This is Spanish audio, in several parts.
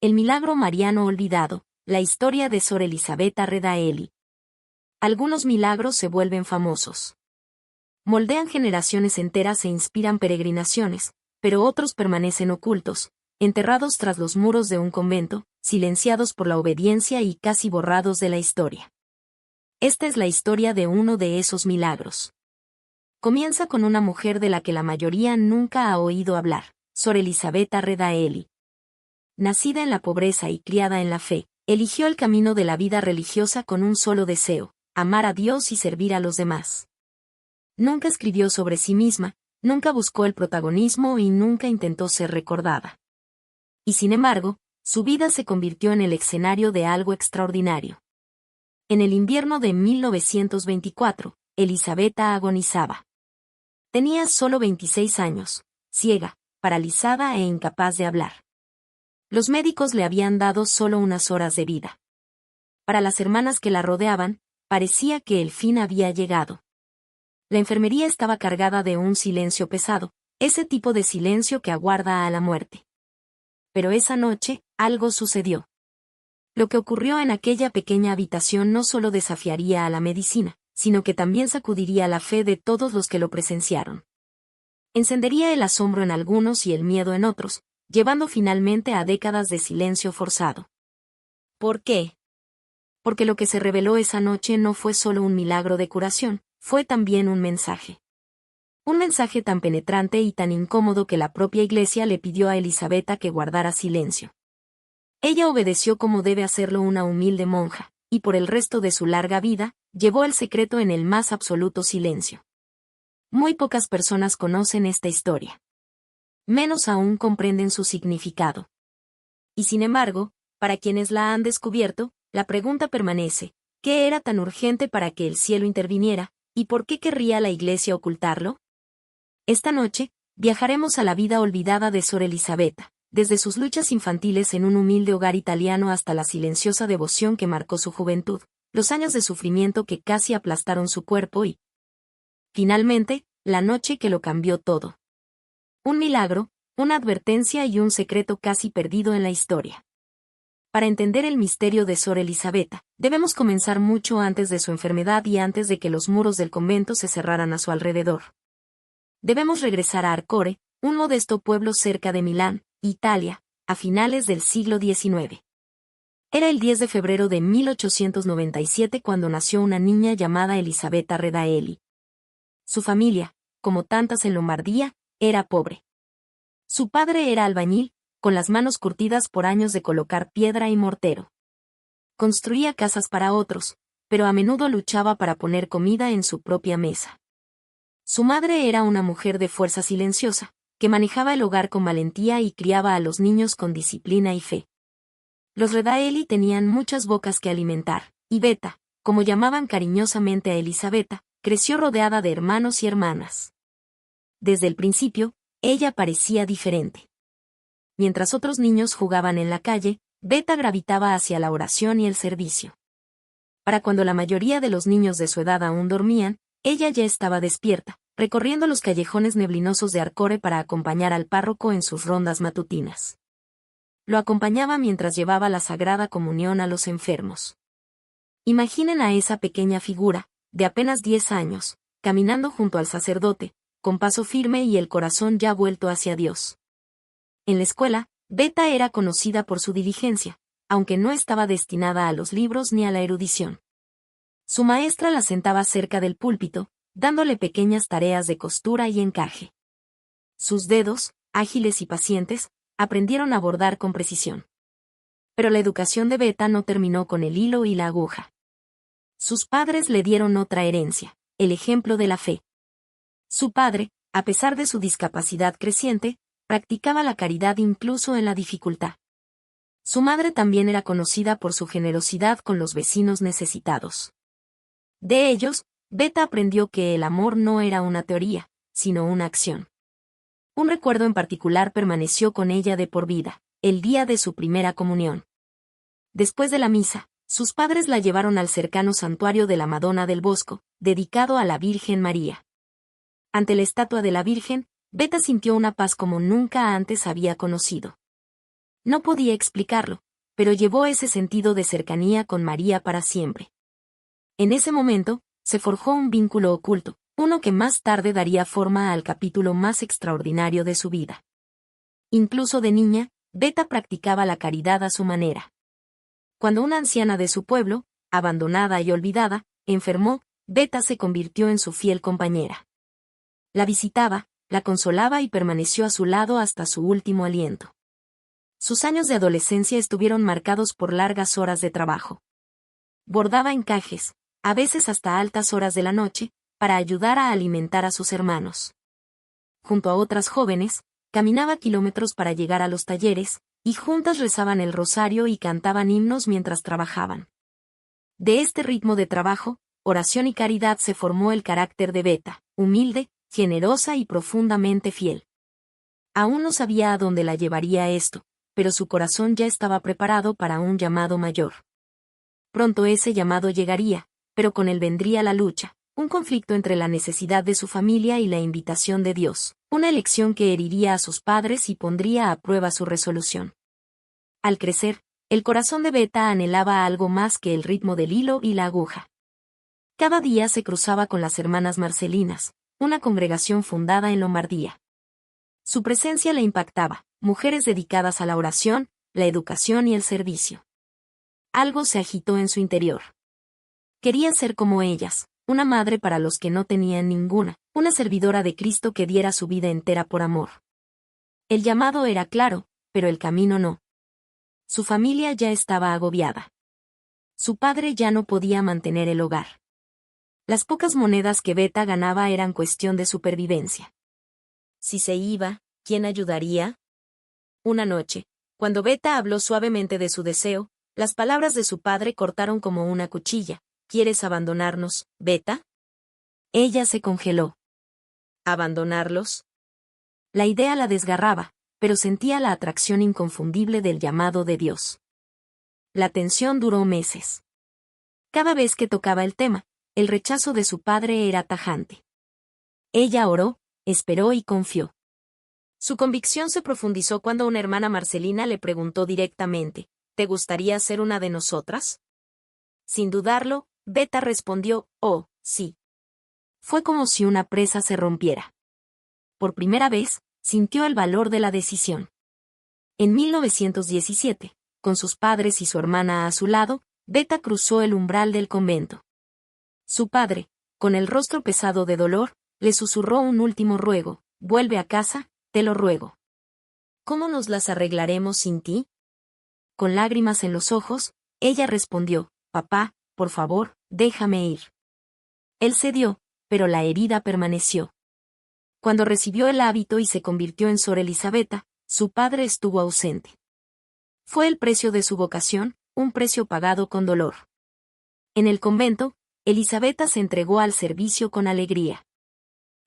El milagro mariano olvidado, la historia de Sor Elisabetta Radaelli. Algunos milagros se vuelven famosos. Moldean generaciones enteras e inspiran peregrinaciones, pero otros permanecen ocultos, enterrados tras los muros de un convento, silenciados por la obediencia y casi borrados de la historia. Esta es la historia de uno de esos milagros. Comienza con una mujer de la que la mayoría nunca ha oído hablar, Sor Elisabetta Radaelli. Nacida en la pobreza y criada en la fe, eligió el camino de la vida religiosa con un solo deseo: amar a Dios y servir a los demás. Nunca escribió sobre sí misma, nunca buscó el protagonismo y nunca intentó ser recordada. Y sin embargo, su vida se convirtió en el escenario de algo extraordinario. En el invierno de 1924, Elisabetta agonizaba. Tenía solo 26 años, ciega, paralizada e incapaz de hablar. Los médicos le habían dado solo unas horas de vida. Para las hermanas que la rodeaban, parecía que el fin había llegado. La enfermería estaba cargada de un silencio pesado, ese tipo de silencio que aguarda a la muerte. Pero esa noche, algo sucedió. Lo que ocurrió en aquella pequeña habitación no solo desafiaría a la medicina, sino que también sacudiría la fe de todos los que lo presenciaron. Encendería el asombro en algunos y el miedo en otros, llevando finalmente a décadas de silencio forzado. ¿Por qué? Porque lo que se reveló esa noche no fue solo un milagro de curación, fue también un mensaje. Un mensaje tan penetrante y tan incómodo que la propia Iglesia le pidió a Elisabetta que guardara silencio. Ella obedeció como debe hacerlo una humilde monja, y por el resto de su larga vida, llevó el secreto en el más absoluto silencio. Muy pocas personas conocen esta historia. Menos aún comprenden su significado. Y sin embargo, para quienes la han descubierto, la pregunta permanece: ¿qué era tan urgente para que el cielo interviniera, y por qué querría la Iglesia ocultarlo? Esta noche, viajaremos a la vida olvidada de Sor Elisabetta, desde sus luchas infantiles en un humilde hogar italiano hasta la silenciosa devoción que marcó su juventud, los años de sufrimiento que casi aplastaron su cuerpo y, finalmente, la noche que lo cambió todo. Un milagro, una advertencia y un secreto casi perdido en la historia. Para entender el misterio de Sor Elisabetta, debemos comenzar mucho antes de su enfermedad y antes de que los muros del convento se cerraran a su alrededor. Debemos regresar a Arcore, un modesto pueblo cerca de Milán, Italia, a finales del siglo XIX. Era el 10 de febrero de 1897 cuando nació una niña llamada Elisabetta Radaelli. Su familia, como tantas en Lombardía, era pobre. Su padre era albañil, con las manos curtidas por años de colocar piedra y mortero. Construía casas para otros, pero a menudo luchaba para poner comida en su propia mesa. Su madre era una mujer de fuerza silenciosa, que manejaba el hogar con valentía y criaba a los niños con disciplina y fe. Los Radaelli tenían muchas bocas que alimentar, y Beta, como llamaban cariñosamente a Elisabetta, creció rodeada de hermanos y hermanas. Desde el principio, ella parecía diferente. Mientras otros niños jugaban en la calle, Beta gravitaba hacia la oración y el servicio. Para cuando la mayoría de los niños de su edad aún dormían, ella ya estaba despierta, recorriendo los callejones neblinosos de Arcore para acompañar al párroco en sus rondas matutinas. Lo acompañaba mientras llevaba la Sagrada Comunión a los enfermos. Imaginen a esa pequeña figura, de apenas 10 años, caminando junto al sacerdote, con paso firme y el corazón ya vuelto hacia Dios. En la escuela, Beta era conocida por su diligencia, aunque no estaba destinada a los libros ni a la erudición. Su maestra la sentaba cerca del púlpito, dándole pequeñas tareas de costura y encaje. Sus dedos, ágiles y pacientes, aprendieron a bordar con precisión. Pero la educación de Beta no terminó con el hilo y la aguja. Sus padres le dieron otra herencia, el ejemplo de la fe. Su padre, a pesar de su discapacidad creciente, practicaba la caridad incluso en la dificultad. Su madre también era conocida por su generosidad con los vecinos necesitados. De ellos, Beta aprendió que el amor no era una teoría, sino una acción. Un recuerdo en particular permaneció con ella de por vida, el día de su primera comunión. Después de la misa, sus padres la llevaron al cercano santuario de la Madonna del Bosco, dedicado a la Virgen María. Ante la estatua de la Virgen, Beta sintió una paz como nunca antes había conocido. No podía explicarlo, pero llevó ese sentido de cercanía con María para siempre. En ese momento, se forjó un vínculo oculto, uno que más tarde daría forma al capítulo más extraordinario de su vida. Incluso de niña, Beta practicaba la caridad a su manera. Cuando una anciana de su pueblo, abandonada y olvidada, enfermó, Beta se convirtió en su fiel compañera. La visitaba, la consolaba y permaneció a su lado hasta su último aliento. Sus años de adolescencia estuvieron marcados por largas horas de trabajo. Bordaba encajes, a veces hasta altas horas de la noche, para ayudar a alimentar a sus hermanos. Junto a otras jóvenes, caminaba kilómetros para llegar a los talleres, y juntas rezaban el rosario y cantaban himnos mientras trabajaban. De este ritmo de trabajo, oración y caridad se formó el carácter de Beta, humilde, generosa y profundamente fiel. Aún no sabía a dónde la llevaría esto, pero su corazón ya estaba preparado para un llamado mayor. Pronto ese llamado llegaría, pero con él vendría la lucha, un conflicto entre la necesidad de su familia y la invitación de Dios, una elección que heriría a sus padres y pondría a prueba su resolución. Al crecer, el corazón de Beta anhelaba algo más que el ritmo del hilo y la aguja. Cada día se cruzaba con las hermanas Marcelinas, una congregación fundada en Lombardía. Su presencia le impactaba, mujeres dedicadas a la oración, la educación y el servicio. Algo se agitó en su interior. Quería ser como ellas, una madre para los que no tenían ninguna, una servidora de Cristo que diera su vida entera por amor. El llamado era claro, pero el camino no. Su familia ya estaba agobiada. Su padre ya no podía mantener el hogar. Las pocas monedas que Beta ganaba eran cuestión de supervivencia. Si se iba, ¿quién ayudaría? Una noche, cuando Beta habló suavemente de su deseo, las palabras de su padre cortaron como una cuchilla. ¿Quieres abandonarnos, Beta? Ella se congeló. ¿Abandonarlos? La idea la desgarraba, pero sentía la atracción inconfundible del llamado de Dios. La tensión duró meses. Cada vez que tocaba el tema, el rechazo de su padre era tajante. Ella oró, esperó y confió. Su convicción se profundizó cuando una hermana Marcelina le preguntó directamente, ¿te gustaría ser una de nosotras? Sin dudarlo, Beta respondió, oh, sí. Fue como si una presa se rompiera. Por primera vez, sintió el valor de la decisión. En 1917, con sus padres y su hermana a su lado, Beta cruzó el umbral del convento. Su padre, con el rostro pesado de dolor, le susurró un último ruego, vuelve a casa, te lo ruego. ¿Cómo nos las arreglaremos sin ti? Con lágrimas en los ojos, ella respondió, papá, por favor, déjame ir. Él cedió, pero la herida permaneció. Cuando recibió el hábito y se convirtió en Sor Elisabetta, su padre estuvo ausente. Fue el precio de su vocación, un precio pagado con dolor. En el convento, Elisabetta se entregó al servicio con alegría.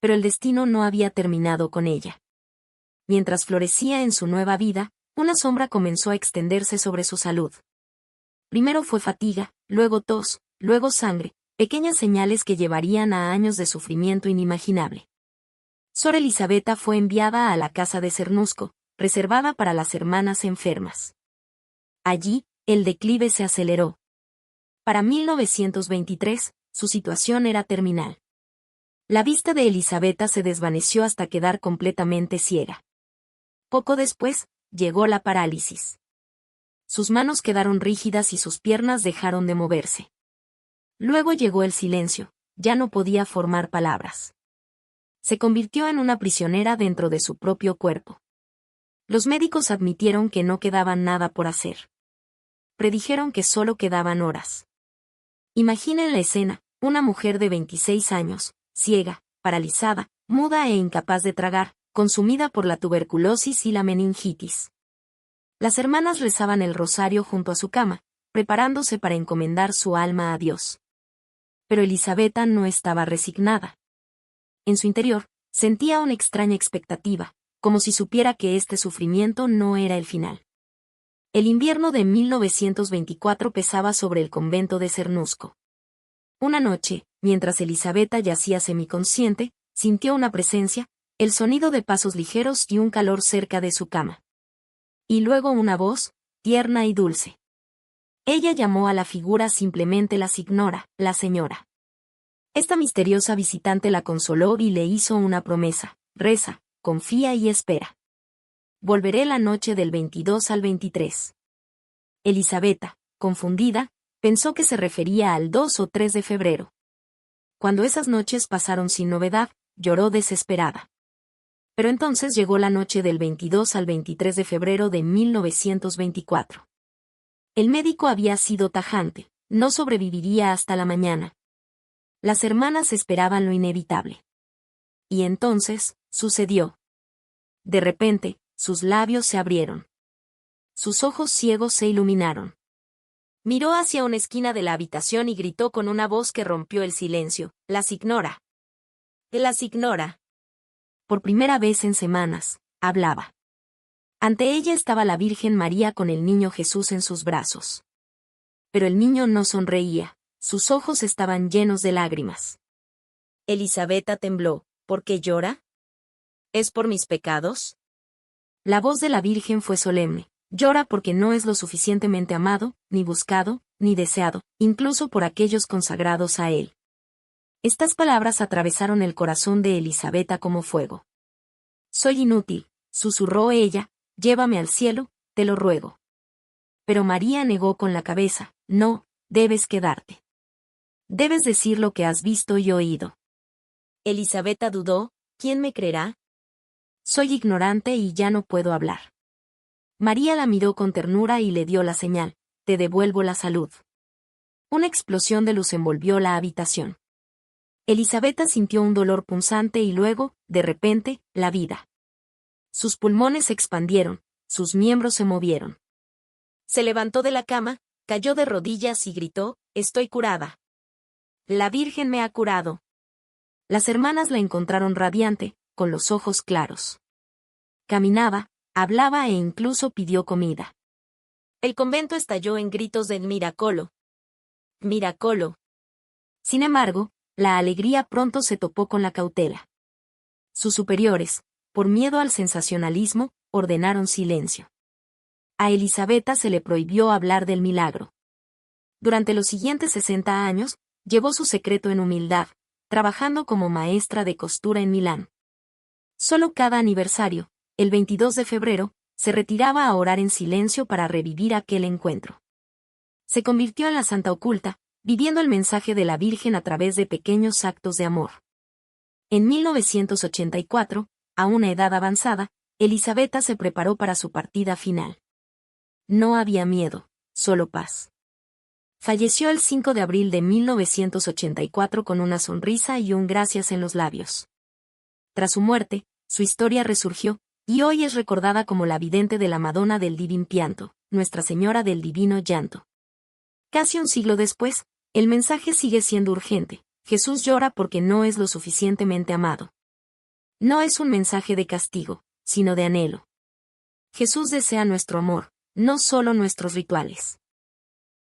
Pero el destino no había terminado con ella. Mientras florecía en su nueva vida, una sombra comenzó a extenderse sobre su salud. Primero fue fatiga, luego tos, luego sangre, pequeñas señales que llevarían a años de sufrimiento inimaginable. Sor Elisabetta fue enviada a la casa de Cernusco, reservada para las hermanas enfermas. Allí, el declive se aceleró. Para 1923, su situación era terminal. La vista de Elisabetta se desvaneció hasta quedar completamente ciega. Poco después, llegó la parálisis. Sus manos quedaron rígidas y sus piernas dejaron de moverse. Luego llegó el silencio, ya no podía formar palabras. Se convirtió en una prisionera dentro de su propio cuerpo. Los médicos admitieron que no quedaba nada por hacer. Predijeron que solo quedaban horas. Imaginen la escena, una mujer de 26 años, ciega, paralizada, muda e incapaz de tragar, consumida por la tuberculosis y la meningitis. Las hermanas rezaban el rosario junto a su cama, preparándose para encomendar su alma a Dios. Pero Elisabetta no estaba resignada. En su interior, sentía una extraña expectativa, como si supiera que este sufrimiento no era el final. El invierno de 1924 pesaba sobre el convento de Cernusco. Una noche, mientras Elisabetta yacía semiconsciente, sintió una presencia, el sonido de pasos ligeros y un calor cerca de su cama. Y luego una voz, tierna y dulce. Ella llamó a la figura simplemente la signora, la señora. Esta misteriosa visitante la consoló y le hizo una promesa: reza, confía y espera. Volveré la noche del 22 al 23. Elisabetta, confundida, pensó que se refería al 2 o 3 de febrero. Cuando esas noches pasaron sin novedad, lloró desesperada. Pero entonces llegó la noche del 22 al 23 de febrero de 1924. El médico había sido tajante: no sobreviviría hasta la mañana. Las hermanas esperaban lo inevitable. Y entonces, sucedió. De repente, sus labios se abrieron. Sus ojos ciegos se iluminaron. Miró hacia una esquina de la habitación y gritó con una voz que rompió el silencio: «La signora». La signora. Por primera vez en semanas, hablaba. Ante ella estaba la Virgen María con el niño Jesús en sus brazos. Pero el niño no sonreía, sus ojos estaban llenos de lágrimas. Elisabetta tembló. ¿Por qué llora? ¿Es por mis pecados? La voz de la Virgen fue solemne. Llora porque no es lo suficientemente amado, ni buscado, ni deseado, incluso por aquellos consagrados a él. Estas palabras atravesaron el corazón de Elisabetta como fuego. Soy inútil, susurró ella, llévame al cielo, te lo ruego. Pero María negó con la cabeza: no, debes quedarte. Debes decir lo que has visto y oído. Elisabetta dudó: ¿quién me creerá? Soy ignorante y ya no puedo hablar. María la miró con ternura y le dio la señal: te devuelvo la salud. Una explosión de luz envolvió la habitación. Elisabetta sintió un dolor punzante y luego, de repente, la vida. Sus pulmones se expandieron, sus miembros se movieron. Se levantó de la cama, cayó de rodillas y gritó: «Estoy curada. La Virgen me ha curado». Las hermanas la encontraron radiante, con los ojos claros. Caminaba, hablaba e incluso pidió comida. El convento estalló en gritos del «Miracolo. Miracolo». Sin embargo, la alegría pronto se topó con la cautela. Sus superiores, por miedo al sensacionalismo, ordenaron silencio. A Elisabetta se le prohibió hablar del milagro. Durante los siguientes 60 años, llevó su secreto en humildad, trabajando como maestra de costura en Milán. Solo cada aniversario, el 22 de febrero, se retiraba a orar en silencio para revivir aquel encuentro. Se convirtió en la santa oculta, viviendo el mensaje de la Virgen a través de pequeños actos de amor. En 1984, a una edad avanzada, Elisabetta se preparó para su partida final. No había miedo, solo paz. Falleció el 5 de abril de 1984 con una sonrisa y un gracias en los labios. Tras su muerte, su historia resurgió, y hoy es recordada como la vidente de la Madonna del Divin Pianto, Nuestra Señora del Divino Llanto. Casi un siglo después, el mensaje sigue siendo urgente: Jesús llora porque no es lo suficientemente amado. No es un mensaje de castigo, sino de anhelo. Jesús desea nuestro amor, no solo nuestros rituales.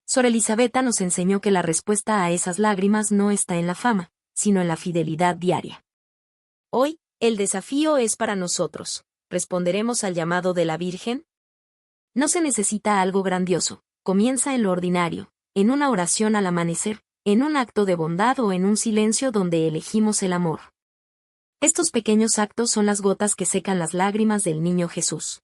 Sor Elisabetta nos enseñó que la respuesta a esas lágrimas no está en la fama, sino en la fidelidad diaria. Hoy, el desafío es para nosotros. ¿Responderemos al llamado de la Virgen? No se necesita algo grandioso, comienza en lo ordinario, en una oración al amanecer, en un acto de bondad o en un silencio donde elegimos el amor. Estos pequeños actos son las gotas que secan las lágrimas del niño Jesús.